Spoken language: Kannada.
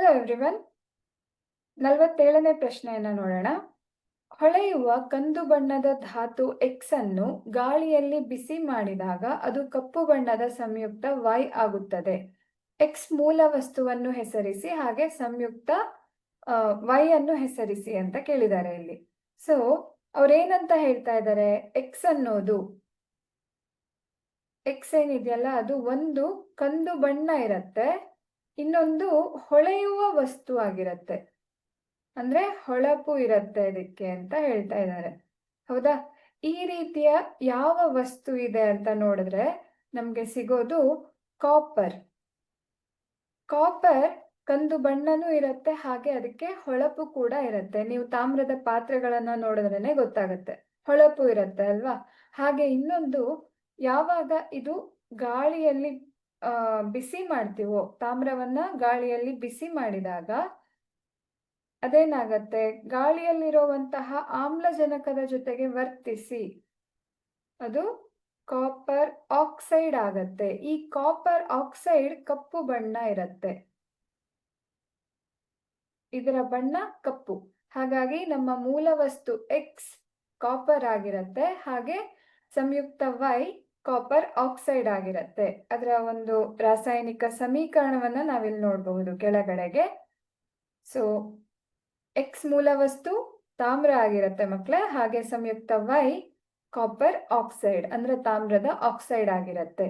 Hello everyone. 47ನೇ ಪ್ರಶ್ನೆಯನ್ನು ನೋಡೋಣ. ಹೊಳೆಯುವ ಕಂದು ಬಣ್ಣದ ಧಾತು ಎಕ್ಸ್ ಅನ್ನು ಗಾಳಿಯಲ್ಲಿ ಬಿಸಿ ಮಾಡಿದಾಗ ಅದು ಕಪ್ಪು ಬಣ್ಣದ ಸಂಯುಕ್ತ ವೈ ಆಗುತ್ತದೆ. ಎಕ್ಸ್ ಮೂಲ ವಸ್ತುವನ್ನು ಹೆಸರಿಸಿ ಹಾಗೆ ಸಂಯುಕ್ತ ವೈ ಅನ್ನು ಹೆಸರಿಸಿ ಅಂತ ಕೇಳಿದ್ದಾರೆ ಇಲ್ಲಿ. ಸೊ ಅವ್ರೇನಂತ ಹೇಳ್ತಾ ಇದ್ದಾರೆ, ಎಕ್ಸ್ ಅನ್ನೋದು ಎಕ್ಸ್ ಏನಿದೆಯಲ್ಲ ಅದು ಒಂದು ಕಂದು ಬಣ್ಣ ಇರತ್ತೆ, ಇನ್ನೊಂದು ಹೊಳೆಯುವ ವಸ್ತು ಆಗಿರತ್ತೆ, ಅಂದ್ರೆ ಹೊಳಪು ಇರತ್ತೆ ಅದಕ್ಕೆ ಅಂತ ಹೇಳ್ತಾ ಇದ್ದಾರೆ. ಹೌದಾ? ಈ ರೀತಿಯ ಯಾವ ವಸ್ತು ಇದೆ ಅಂತ ನೋಡಿದ್ರೆ ನಮ್ಗೆ ಸಿಗೋದು ಕಾಪರ್. ಕಾಪರ್ ಕಂದು ಬಣ್ಣನೂ ಇರತ್ತೆ, ಹಾಗೆ ಅದಕ್ಕೆ ಹೊಳಪು ಕೂಡ ಇರತ್ತೆ. ನೀವು ತಾಮ್ರದ ಪಾತ್ರೆಗಳನ್ನ ನೋಡಿದ್ರೇನೆ ಗೊತ್ತಾಗತ್ತೆ, ಹೊಳಪು ಇರತ್ತೆ ಅಲ್ವಾ? ಹಾಗೆ ಇನ್ನೊಂದು, ಯಾವಾಗ ಇದು ಗಾಳಿಯಲ್ಲಿ ಬಿಸಿ ಮಾಡ್ತೀವೋ, ತಾಮ್ರವನ್ನ ಗಾಳಿಯಲ್ಲಿ ಬಿಸಿ ಮಾಡಿದಾಗ ಅದೇನಾಗತ್ತೆ, ಗಾಳಿಯಲ್ಲಿರುವಂತಹ ಆಮ್ಲಜನಕದ ಜೊತೆಗೆ ವರ್ತಿಸಿ ಅದು ಕಾಪರ್ ಆಕ್ಸೈಡ್ ಆಗತ್ತೆ. ಈ ಕಾಪರ್ ಆಕ್ಸೈಡ್ ಕಪ್ಪು ಬಣ್ಣ ಇರತ್ತೆ, ಇದರ ಬಣ್ಣ ಕಪ್ಪು. ಹಾಗಾಗಿ ನಮ್ಮ ಮೂಲ ವಸ್ತು ಎಕ್ಸ್ ಕಾಪರ್ ಆಗಿರತ್ತೆ, ಹಾಗೆ ಸಂಯುಕ್ತ ವೈ ಕಾಪರ್ ಆಕ್ಸೈಡ್ ಆಗಿರತ್ತೆ. ಅದರ ಒಂದು ರಾಸಾಯನಿಕ ಸಮೀಕರಣವನ್ನ ನಾವಿಲ್ಲಿ ನೋಡಬಹುದು ಕೆಳಗಡೆಗೆ. ಸೊ ಎಕ್ಸ್ ಮೂಲ ವಸ್ತು ತಾಮ್ರ ಆಗಿರತ್ತೆ ಮಕ್ಕಳೇ, ಹಾಗೆ ಸಂಯುಕ್ತ ವೈ ಕಾಪರ್ ಆಕ್ಸೈಡ್ ಅಂದ್ರೆ ತಾಮ್ರದ ಆಕ್ಸೈಡ್ ಆಗಿರತ್ತೆ.